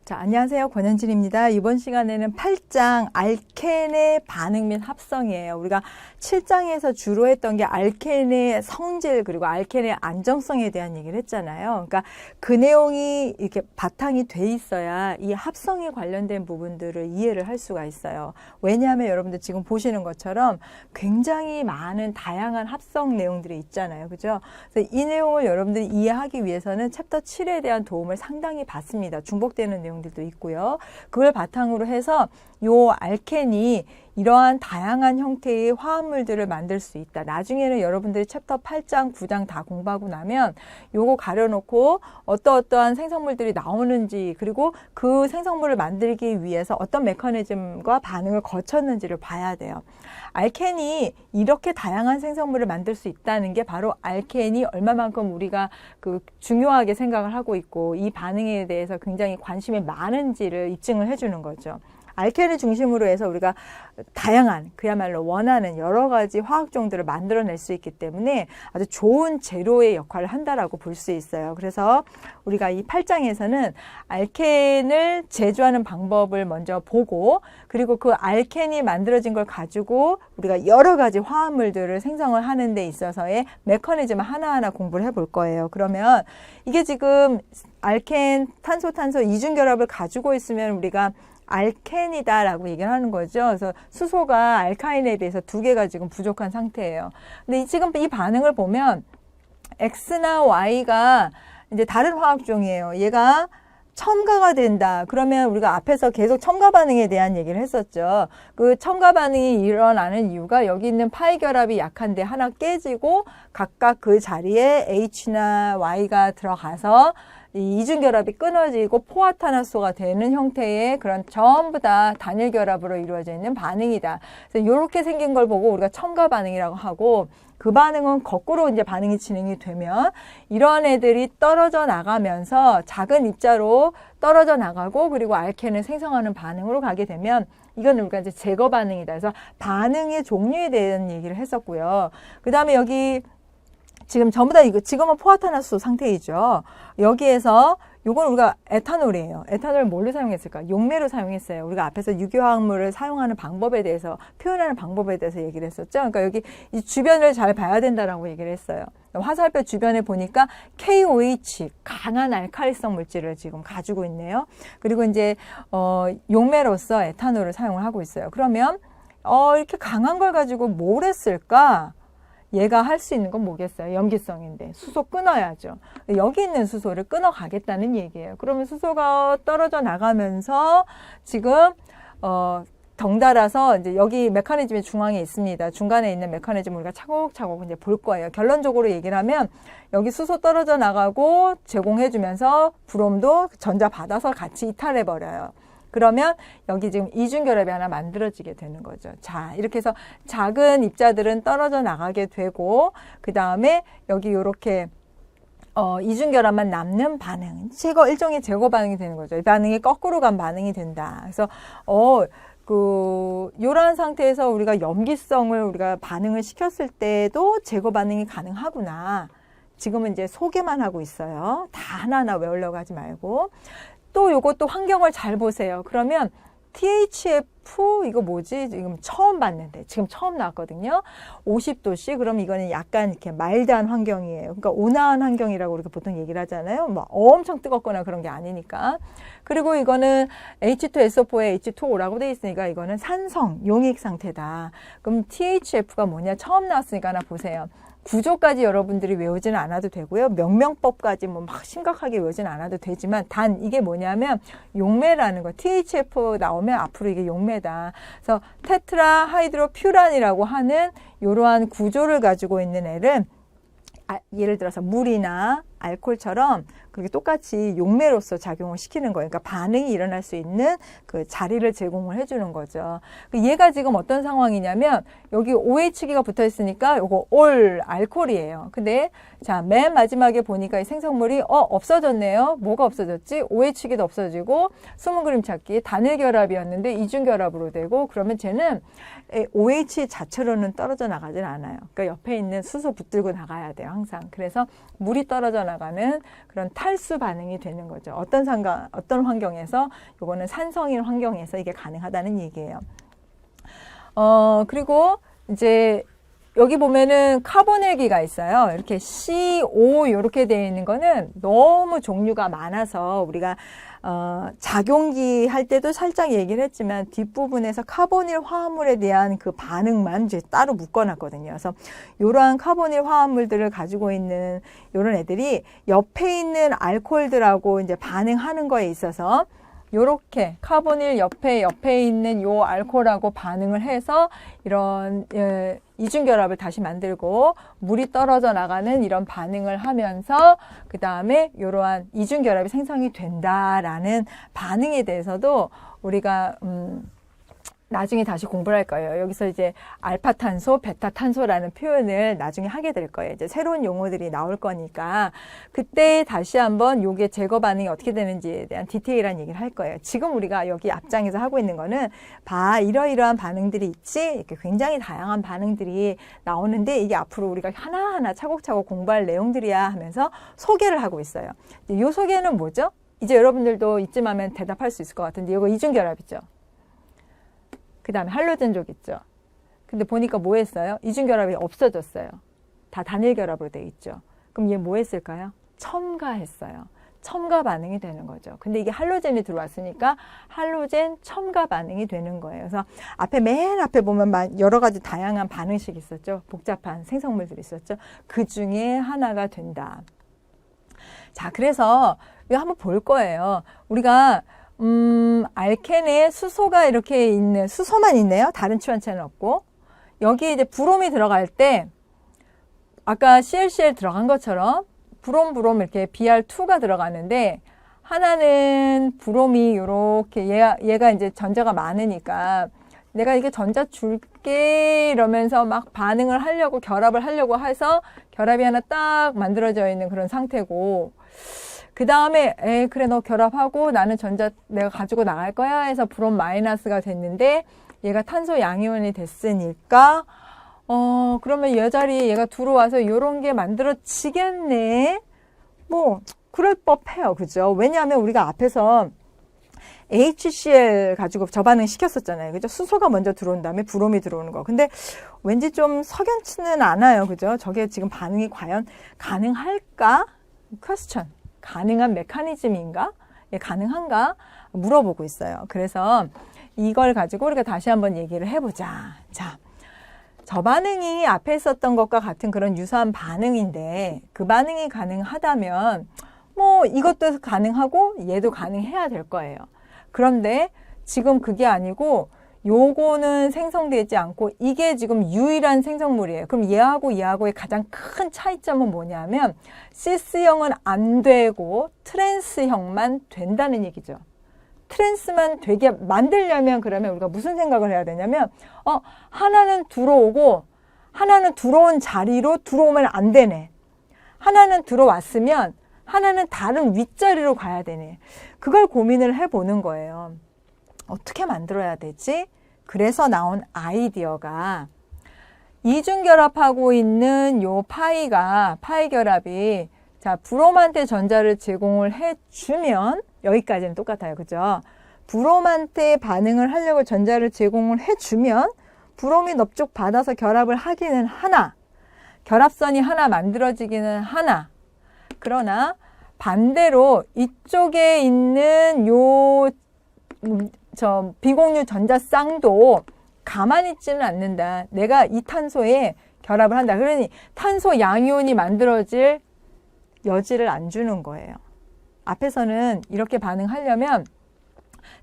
자, 안녕하세요. 권현진입니다. 이번 시간에는 8장 알켄의 반응 및 합성이에요. 우리가 7장에서 주로 했던 게 알켄의 성질 그리고 알켄의 안정성에 대한 얘기를 했잖아요. 그러니까 그 내용이 이렇게 바탕이 돼 있어야 이 합성에 관련된 부분들을 이해를 할 수가 있어요. 왜냐하면 여러분들 지금 보시는 것처럼 굉장히 많은 다양한 합성 내용들이 있잖아요. 그죠? 그래서 이 내용을 여러분들이 이해하기 위해서는 챕터 7에 대한 도움을 상당히 받습니다. 중복되는 내용들도 있고요. 그걸 바탕으로 해서 요 알켄이 이러한 다양한 형태의 화합물들을 만들 수 있다. 나중에는 여러분들이 챕터 8장, 9장 다 공부하고 나면 요거 가려놓고 어떠한 생성물들이 나오는지 그리고 그 생성물을 만들기 위해서 어떤 메커니즘과 반응을 거쳤는지를 봐야 돼요. 알켄이 이렇게 다양한 생성물을 만들 수 있다는 게 바로 알켄이 얼마만큼 우리가 중요하게 생각을 하고 있고 이 반응에 대해서 굉장히 관심이 많은지를 입증을 해주는 거죠. 알켄을 중심으로 해서 우리가 다양한 그야말로 원하는 여러 가지 화학종들을 만들어낼 수 있기 때문에 아주 좋은 재료의 역할을 한다라고 볼 수 있어요. 그래서 우리가 이 8장에서는 알켄을 제조하는 방법을 먼저 보고 그리고 그 알켄이 만들어진 걸 가지고 우리가 여러 가지 화합물들을 생성을 하는 데 있어서의 메커니즘 하나하나 공부를 해볼 거예요. 그러면 이게 지금 알켄, 탄소 이중결합을 가지고 있으면 우리가 알켄이다라고 얘기를 하는 거죠. 그래서 수소가 알카인에 비해서 2개가 지금 부족한 상태예요. 근데 지금 이 반응을 보면 X나 Y가 이제 다른 화학종이에요. 얘가 첨가가 된다. 그러면 우리가 앞에서 계속 첨가 반응에 대한 얘기를 했었죠. 그 첨가 반응이 일어나는 이유가 여기 있는 파이 결합이 약한데 하나 깨지고 각각 그 자리에 H나 Y가 들어가서 이 이중결합이 끊어지고 포화탄화소가 되는 형태의 그런 전부 다 단일 결합으로 이루어져 있는 반응이다. 그래서 이렇게 생긴 걸 보고 우리가 첨가 반응이라고 하고 그 반응은 거꾸로 이제 반응이 진행이 되면 이런 애들이 떨어져 나가면서 작은 입자로 떨어져 나가고 그리고 알켄을 생성하는 반응으로 가게 되면 이건 우리가 이제 제거 반응이다. 그래서 반응의 종류에 대한 얘기를 했었고요. 그 다음에 여기 지금 전부 다 이거 지금은 포화탄화수 상태이죠. 여기에서 요건 우리가 에탄올이에요. 에탄올을 뭘로 사용했을까? 용매로 사용했어요. 우리가 앞에서 유효화학물을 사용하는 방법에 대해서 표현하는 방법에 대해서 얘기를 했었죠. 그러니까 여기 이 주변을 잘 봐야 된다라고 얘기를 했어요. 화살표 주변에 보니까 KOH 강한 알칼리성 물질을 지금 가지고 있네요. 그리고 이제 용매로서 에탄올을 사용을 하고 있어요. 그러면 이렇게 강한 걸 가지고 뭘 했을까? 얘가 할 수 있는 건 뭐겠어요? 염기성인데 수소 끊어야죠. 여기 있는 수소를 끊어 가겠다는 얘기예요. 그러면 수소가 떨어져 나가면서 지금 덩달아서 이제 여기 메커니즘이 중앙에 있습니다. 중간에 있는 메커니즘을 우리가 차곡차곡 이제 볼 거예요. 결론적으로 얘기를 하면 여기 수소 떨어져 나가고 제공해주면서 브롬도 전자 받아서 같이 이탈해 버려요. 그러면 여기 지금 이중결합이 하나 만들어지게 되는 거죠. 자, 이렇게 해서 작은 입자들은 떨어져 나가게 되고 그 다음에 여기 이렇게 이중결합만 남는 반응, 일종의 제거 반응이 되는 거죠. 이 반응이 거꾸로 간 반응이 된다. 그래서 이러한 상태에서 우리가 염기성을 우리가 반응을 시켰을 때도 제거 반응이 가능하구나. 지금은 이제 소개만 하고 있어요. 다 하나하나 외우려고 하지 말고. 또 요것도 환경을 잘 보세요. 그러면 THF 이거 뭐지? 지금 처음 봤는데 지금 처음 나왔거든요. 50도씨 그럼 이거는 약간 이렇게 마일드한 환경이에요. 그러니까 온화한 환경이라고 우리가 보통 얘기를 하잖아요. 뭐 엄청 뜨겁거나 그런 게 아니니까. 그리고 이거는 H2SO4에 H2O라고 돼 있으니까 이거는 산성 용익 상태다. 그럼 THF가 뭐냐? 처음 나왔으니까 하나 보세요. 구조까지 여러분들이 외우지는 않아도 되고요. 명명법까지 뭐 막 심각하게 외우지는 않아도 되지만 단 이게 뭐냐면 용매라는 거. THF 나오면 앞으로 이게 용매다. 그래서 테트라 하이드로퓨란이라고 하는 이러한 구조를 가지고 있는 애를 예를 들어서 물이나 알코올처럼 그렇게 똑같이 용매로서 작용을 시키는 거예요. 그러니까 반응이 일어날 수 있는 그 자리를 제공을 해주는 거죠. 얘가 지금 어떤 상황이냐면 여기 OH기가 붙어 있으니까 요거 올 알코올이에요. 근데 자, 맨 마지막에 보니까 이 생성물이 없어졌네요. 뭐가 없어졌지? OH기도 없어지고 숨은 그림 찾기 단일 결합이었는데 이중 결합으로 되고 그러면 쟤는 OH 자체로는 떨어져 나가진 않아요. 그러니까 옆에 있는 수소 붙들고 나가야 돼요. 항상. 그래서 물이 떨어져 나가는 그런 탈수 반응이 되는 거죠. 어떤 환경에서, 요거는 산성인 환경에서 이게 가능하다는 얘기예요. 그리고 이제 여기 보면은 카보닐기가 있어요. 이렇게 CO 이렇게 되어 있는 거는 너무 종류가 많아서 우리가 작용기 할 때도 살짝 얘기를 했지만 뒷부분에서 카보닐 화합물에 대한 그 반응만 이제 따로 묶어놨거든요. 그래서 이러한 카보닐 화합물들을 가지고 있는 이런 애들이 옆에 있는 알코올들하고 이제 반응하는 거에 있어서 요렇게 카보닐 옆에 있는 요 알코올하고 반응을 해서 이런 이중결합을 다시 만들고 물이 떨어져 나가는 이런 반응을 하면서 그 다음에 이러한 이중결합이 생성이 된다라는 반응에 대해서도 우리가 나중에 다시 공부를 할 거예요. 여기서 이제 알파탄소, 베타탄소라는 표현을 나중에 하게 될 거예요. 이제 새로운 용어들이 나올 거니까 그때 다시 한번 요게 제거 반응이 어떻게 되는지에 대한 디테일한 얘기를 할 거예요. 지금 우리가 여기 앞장에서 하고 있는 거는 이러이러한 반응들이 있지, 이렇게 굉장히 다양한 반응들이 나오는데 이게 앞으로 우리가 하나하나 차곡차곡 공부할 내용들이야 하면서 소개를 하고 있어요. 이 소개는 뭐죠? 이제 여러분들도 이쯤 하면 대답할 수 있을 것 같은데 이거 이중결합이죠. 그 다음에 할로젠족 있죠. 근데 보니까 뭐 했어요? 이중결합이 없어졌어요. 다 단일결합으로 돼 있죠. 그럼 얘 뭐 했을까요? 첨가했어요. 첨가 반응이 되는 거죠. 근데 이게 할로젠이 들어왔으니까 할로젠 첨가 반응이 되는 거예요. 그래서 맨 앞에 보면 여러 가지 다양한 반응식이 있었죠. 복잡한 생성물들이 있었죠. 그 중에 하나가 된다. 자, 그래서 이거 한번 볼 거예요. 우리가 알켄에 수소가 이렇게 있는, 수소만 있네요. 다른 치환체는 없고. 여기에 이제 브롬이 들어갈 때, 아까 ClCl 들어간 것처럼, 브롬 이렇게 Br2가 들어가는데, 하나는 브롬이 요렇게, 얘가 이제 전자가 많으니까, 내가 이게 전자 줄게, 이러면서 막 반응을 하려고, 결합을 하려고 해서, 결합이 하나 딱 만들어져 있는 그런 상태고, 그 다음에 그래 너 결합하고 나는 전자 내가 가지고 나갈 거야 해서 브롬 마이너스가 됐는데 얘가 탄소 양이온이 됐으니까 그러면 이 자리에 얘가 들어와서 요런 게 만들어지겠네. 뭐 그럴 법해요. 그죠? 왜냐하면 우리가 앞에서 HCl 가지고 저반응 시켰었잖아요. 그죠? 수소가 먼저 들어온 다음에 브롬이 들어오는 거. 근데 왠지 좀 석연치는 않아요. 그죠? 저게 지금 반응이 과연 가능할까? 퀘스천. 가능한 메커니즘인가? 예, 가능한가? 물어보고 있어요. 그래서 이걸 가지고 우리가 다시 한번 얘기를 해보자. 자, 저 반응이 앞에 있었던 것과 같은 그런 유사한 반응인데 그 반응이 가능하다면 뭐 이것도 가능하고 얘도 가능해야 될 거예요. 그런데 지금 그게 아니고 요거는 생성되지 않고 이게 지금 유일한 생성물이에요. 그럼 얘하고의 가장 큰 차이점은 뭐냐면 시스형은 안 되고 트랜스형만 된다는 얘기죠. 트랜스만 되게 만들려면 그러면 우리가 무슨 생각을 해야 되냐면 하나는 들어오고 하나는 들어온 자리로 들어오면 안 되네. 하나는 들어왔으면 하나는 다른 윗자리로 가야 되네. 그걸 고민을 해보는 거예요. 어떻게 만들어야 되지? 그래서 나온 아이디어가 이중결합하고 있는 요 파이 결합이 자, 브롬한테 전자를 제공을 해주면 여기까지는 똑같아요. 그죠? 브롬한테 반응을 하려고 전자를 제공을 해주면 브롬이 넙죽 받아서 결합을 하기는 하나, 결합선이 하나 만들어지기는 하나. 그러나 반대로 이쪽에 있는 비공유 전자쌍도 가만히 있지는 않는다. 내가 이 탄소에 결합을 한다. 그러니 탄소 양이온이 만들어질 여지를 안 주는 거예요. 앞에서는 이렇게 반응하려면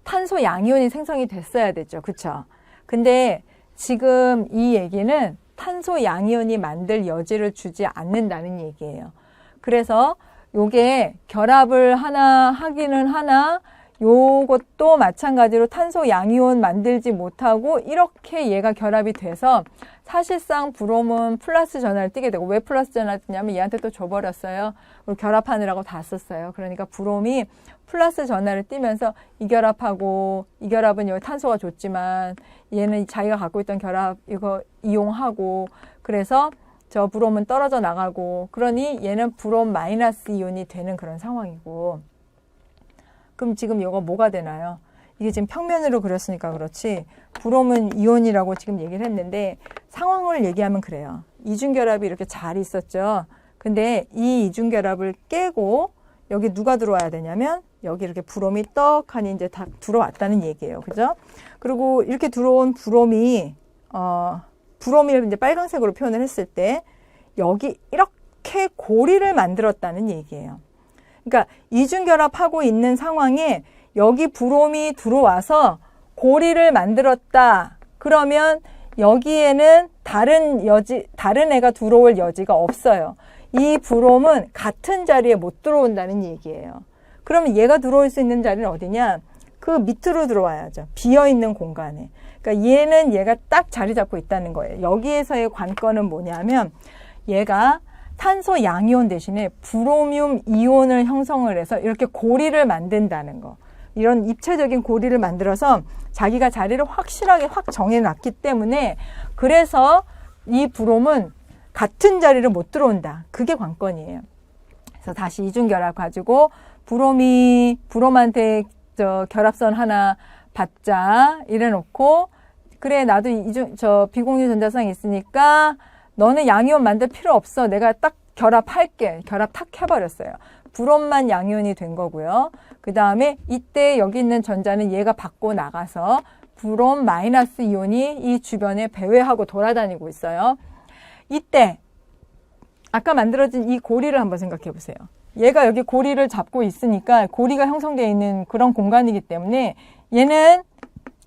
탄소 양이온이 생성이 됐어야 됐죠. 그쵸? 근데 지금 이 얘기는 탄소 양이온이 만들 여지를 주지 않는다는 얘기예요. 그래서 요게 결합을 하나 하기는 하나, 요것도 마찬가지로 탄소 양이온 만들지 못하고 이렇게 얘가 결합이 돼서 사실상 브롬은 플러스 전하를 띠게 되고, 왜 플러스 전하를 띠냐면 얘한테 또 줘버렸어요. 그리고 결합하느라고 다 썼어요. 그러니까 브롬이 플러스 전하를 띠면서 이 결합은 여기 탄소가 줬지만 얘는 자기가 갖고 있던 결합 이거 이용하고, 그래서 저 브롬은 떨어져 나가고, 그러니 얘는 브롬 마이너스 이온이 되는 그런 상황이고. 그럼 지금 이거 뭐가 되나요? 이게 지금 평면으로 그렸으니까 그렇지, 브롬은 이온이라고 지금 얘기를 했는데, 상황을 얘기하면 그래요. 이중결합이 이렇게 잘 있었죠. 근데 이 이중결합을 깨고 여기 누가 들어와야 되냐면, 여기 이렇게 브롬이 떡하니 이제 다 들어왔다는 얘기예요. 그죠? 그리고 이렇게 들어온 브롬이, 브롬을 이제 빨간색으로 표현을 했을 때, 여기 이렇게 고리를 만들었다는 얘기예요. 그러니까 이중결합하고 있는 상황에 여기 브롬이 들어와서 고리를 만들었다. 그러면 여기에는 다른 애가 들어올 여지가 없어요. 이 브롬은 같은 자리에 못 들어온다는 얘기예요. 그러면 얘가 들어올 수 있는 자리는 어디냐? 그 밑으로 들어와야죠. 비어있는 공간에. 그러니까 얘가 딱 자리 잡고 있다는 거예요. 여기에서의 관건은 뭐냐면, 얘가 탄소 양이온 대신에 브로뮴 이온을 형성을 해서 이렇게 고리를 만든다는 거. 이런 입체적인 고리를 만들어서 자기가 자리를 확실하게 확 정해놨기 때문에, 그래서 이 브롬은 같은 자리를 못 들어온다. 그게 관건이에요. 그래서 다시 이중결합 가지고 브롬한테 결합선 하나 받자 이래 놓고, 그래 나도 비공유 전자쌍이 있으니까 너는 양이온 만들 필요 없어. 내가 딱 결합할게. 결합 탁 해버렸어요. 브롬만 양이온이 된 거고요. 그 다음에 이때 여기 있는 전자는 얘가 밖으로 나가서 브롬 마이너스 이온이 이 주변에 배회하고 돌아다니고 있어요. 이때 아까 만들어진 이 고리를 한번 생각해 보세요. 얘가 여기 고리를 잡고 있으니까 고리가 형성되어 있는 그런 공간이기 때문에 얘는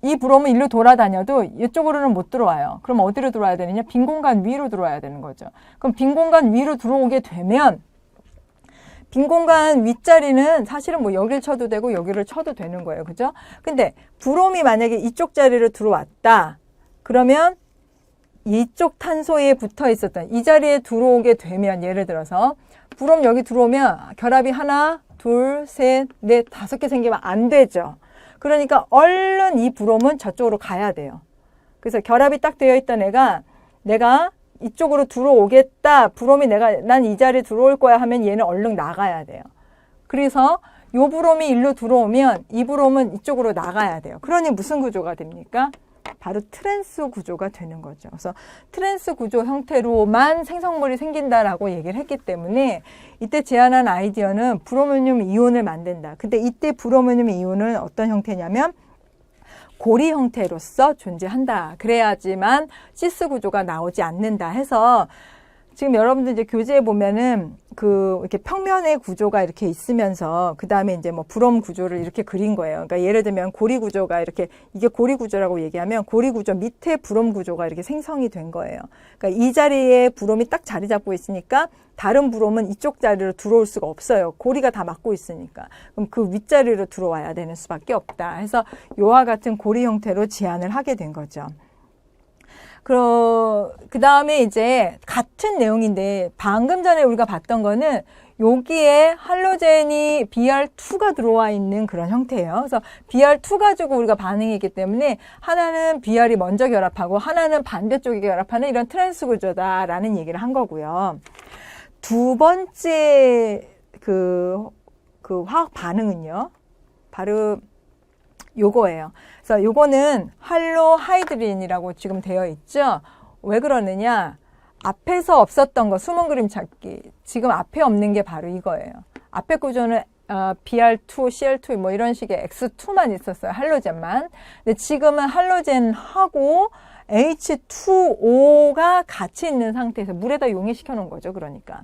이 브롬은 일로 돌아다녀도 이쪽으로는 못 들어와요. 그럼 어디로 들어와야 되느냐? 빈 공간 위로 들어와야 되는 거죠. 그럼 빈 공간 위로 들어오게 되면 빈 공간 윗자리는 사실은 뭐 여기를 쳐도 되고 여기를 쳐도 되는 거예요. 그죠? 근데 브롬이 만약에 이쪽 자리로 들어왔다. 그러면 이쪽 탄소에 붙어 있었던 이 자리에 들어오게 되면, 예를 들어서 브롬 여기 들어오면 결합이 하나, 둘, 셋, 넷, 5개 생기면 안 되죠. 그러니까 얼른 이 브롬은 저쪽으로 가야 돼요. 그래서 결합이 딱 되어 있던 애가 내가 이쪽으로 들어오겠다. 브롬이 난 이 자리에 들어올 거야 하면 얘는 얼른 나가야 돼요. 그래서 요 브롬이 일로 들어오면 이 브롬은 이쪽으로 나가야 돼요. 그러니 무슨 구조가 됩니까? 바로 트랜스 구조가 되는 거죠. 그래서 트랜스 구조 형태로만 생성물이 생긴다라고 얘기를 했기 때문에 이때 제안한 아이디어는 브로뮴 이온을 만든다. 근데 이때 브로뮴 이온은 어떤 형태냐면 고리 형태로서 존재한다. 그래야지만 시스 구조가 나오지 않는다 해서, 지금 여러분들 이제 교재에 보면은 이렇게 평면의 구조가 이렇게 있으면서 그 다음에 이제 뭐 브롬 구조를 이렇게 그린 거예요. 그러니까 예를 들면 고리 구조가 이렇게, 이게 고리 구조라고 얘기하면 고리 구조 밑에 브롬 구조가 이렇게 생성이 된 거예요. 그러니까 이 자리에 브롬이 딱 자리 잡고 있으니까 다른 브롬은 이쪽 자리로 들어올 수가 없어요. 고리가 다 막고 있으니까. 그럼 그 윗자리로 들어와야 되는 수밖에 없다. 해서 요와 같은 고리 형태로 제안을 하게 된 거죠. 그 다음에 이제 같은 내용인데, 방금 전에 우리가 봤던 거는 여기에 할로젠이 Br2가 들어와 있는 그런 형태예요. 그래서 Br2 가지고 우리가 반응이기 때문에 하나는 Br이 먼저 결합하고 하나는 반대쪽에 결합하는 이런 트랜스 구조다라는 얘기를 한 거고요. 두 번째 그 화학 반응은요, 바로 요거예요. 그래서 요거는 할로하이드린이라고 지금 되어 있죠. 왜 그러느냐? 앞에서 없었던 거, 숨은 그림 찾기. 지금 앞에 없는 게 바로 이거예요. 앞에 구조는 Br2, Cl2 뭐 이런 식의 X2만 있었어요. 할로젠만. 근데 지금은 할로젠하고 H2O가 같이 있는 상태에서 물에다 용해시켜 놓은 거죠. 그러니까.